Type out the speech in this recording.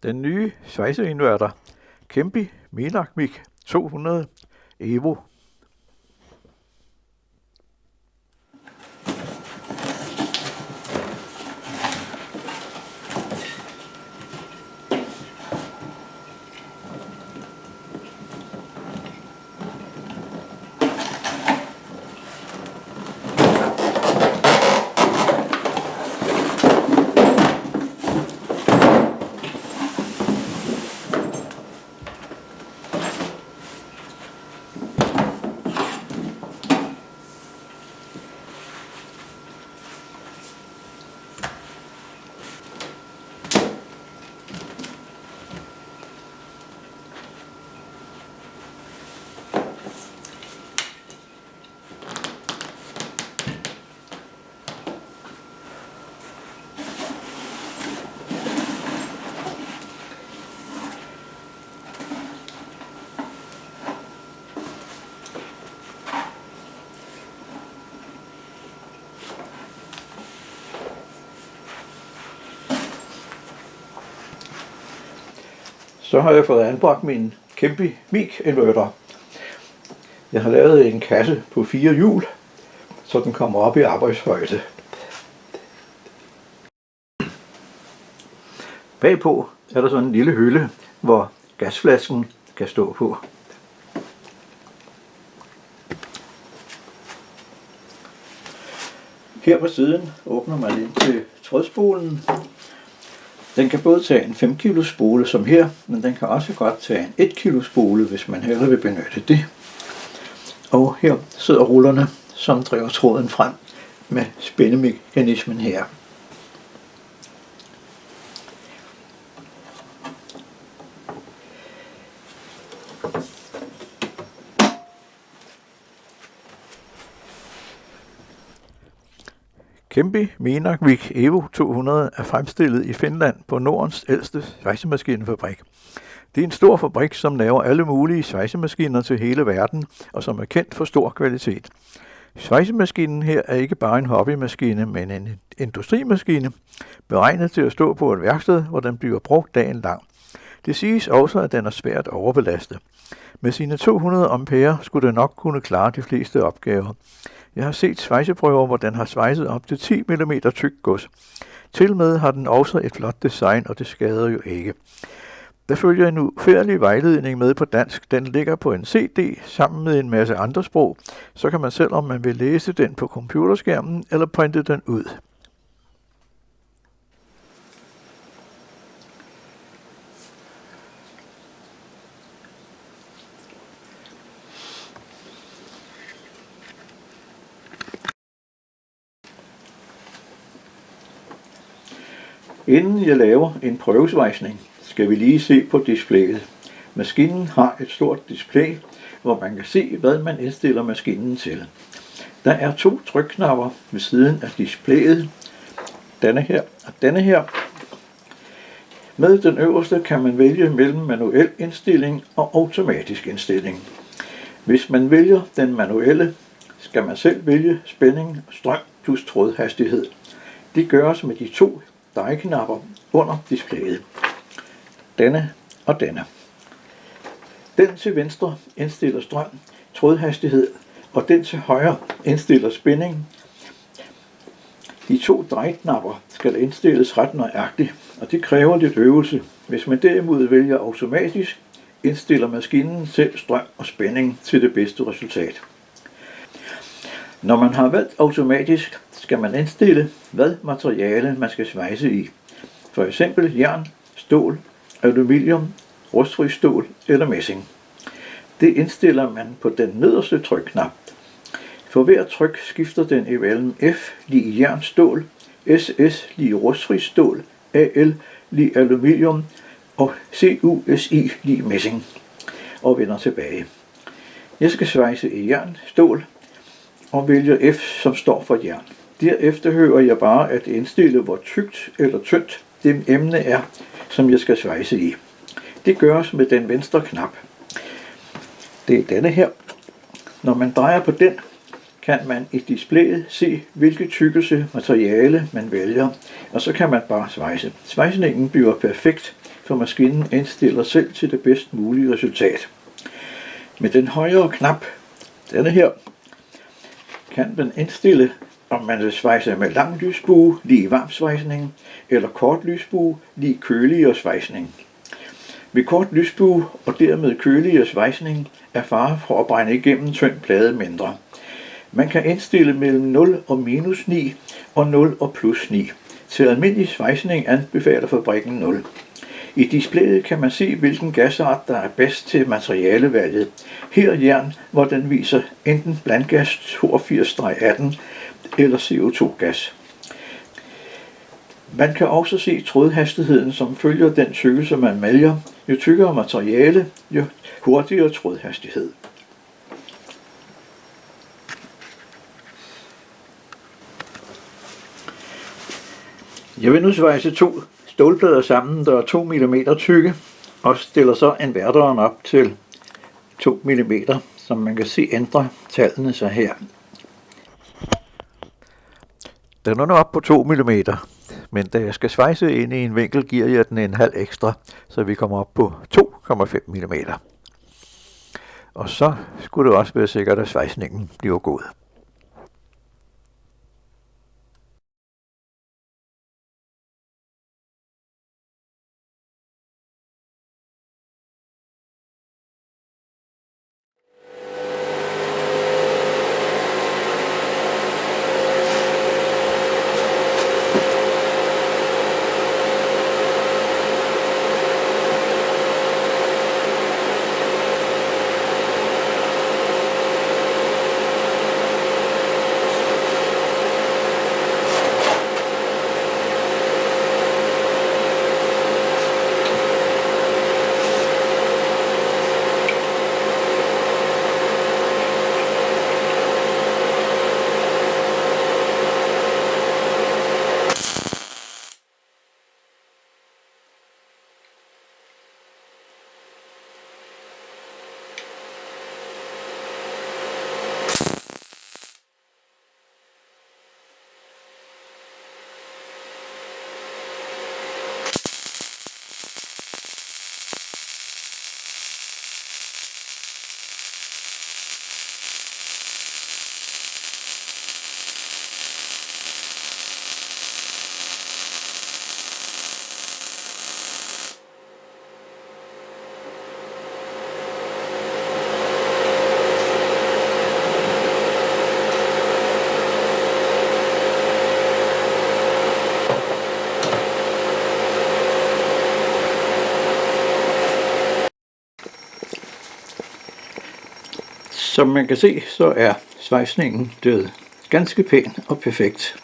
Den nye svejseinverter Kempi Minacmic 200 Evo. Så har jeg fået anbragt min Kempi Mic inverter. Jeg har lavet en kasse på 4 hjul, så den kommer op i arbejdshøjde. Bagpå er der sådan en lille hylde, hvor gasflasken kan stå på. Her på siden åbner man ind til trådspolen. Den kan både tage en 5 kg spole som her, men den kan også godt tage en 1 kg spole, hvis man hellere vil benytte det. Og her sidder rullerne, som driver tråden frem med spændemekanismen her. Kempi Minacmic Evo 200 er fremstillet i Finland på Nordens ældste svejsemaskinefabrik. Det er en stor fabrik, som laver alle mulige svejsemaskiner til hele verden, og som er kendt for stor kvalitet. Svejsemaskinen her er ikke bare en hobbymaskine, men en industrimaskine, beregnet til at stå på et værksted, hvor den bliver brugt dagen lang. Det siges også, at den er svært overbelastet. Med sine 200 ampere skulle den nok kunne klare de fleste opgaver. Jeg har set svejseprøver, hvor den har svejset op til 10 mm tyk gods. Tilmed har den også et flot design, og det skader jo ikke. Der følger en ufærdig vejledning med på dansk. Den ligger på en CD sammen med en masse andre sprog, så kan man selv, om man vil læse den på computerskærmen eller printe den ud. Inden jeg laver en prøvesvejsning, skal vi lige se på displayet. Maskinen har et stort display, hvor man kan se, hvad man indstiller maskinen til. Der er 2 trykknapper ved siden af displayet, denne her og denne her. Med den øverste kan man vælge mellem manuel indstilling og automatisk indstilling. Hvis man vælger den manuelle, skal man selv vælge spænding, strøm plus trådhastighed. Det gøres med de 2 drejeknapper under displayet. Denne og denne. Den til venstre indstiller strøm, trådhastighed, og den til højre indstiller spænding. De 2 drejeknapper skal indstilles ret nøjagtigt, og det kræver lidt øvelse. Hvis man derimod vælger automatisk, indstiller maskinen selv strøm og spænding til det bedste resultat. Når man har valgt automatisk, skal man indstille, hvad materiale man skal svejse i. For eksempel jern, stål, aluminium, rustfri stål eller messing. Det indstiller man på den nederste trykknap. For hver tryk skifter den imellem F lig jern stål, SS lig rustfri stål, AL lig aluminium og CUSI lig messing og vender tilbage. Jeg skal svejse i jern stål og vælger F, som står for jern. Derefter hører jeg bare at indstille, hvor tykt eller tyndt det emne er, som jeg skal svejse i. Det gøres med den venstre knap. Det er denne her. Når man drejer på den, kan man i displayet se, hvilket tykkelse materiale man vælger, og så kan man bare svejse. Svejsningen bliver perfekt, for maskinen indstiller selv til det bedst mulige resultat. Med den højre knap, denne her, kan den indstille, om man vil svejse med lang lysbue, lige varm svejsning, eller kort lysbue, lige køligere svejsning. Ved kort lysbue og dermed køligere svejsning er fare for at brænde igennem tynd plade mindre. Man kan indstille mellem 0 og minus 9 og 0 og plus 9. Til almindelig svejsning anbefaler fabrikken 0. I displayet kan man se, hvilken gasart, der er bedst til materialevalget. Her jern, hvor den viser enten blandgas 82-18 eller CO2-gas. Man kan også se trådhastigheden, som følger den tykkelse, man maljer. Jo tykkere materiale, jo hurtigere trådhastighed. Jeg vil nu svejse 2 stålplader sammen, der er 2 mm tykke, og stiller så inverteren op til 2 mm, som man kan se ændrer tallene sig her. Den er nu op på 2 mm, men da jeg skal svejse ind i en vinkel, giver jeg den en halv ekstra, så vi kommer op på 2,5 mm. Og så skulle det også være sikkert, at svejsningen bliver god. Som man kan se, så er svejsningen død ganske pæn og perfekt.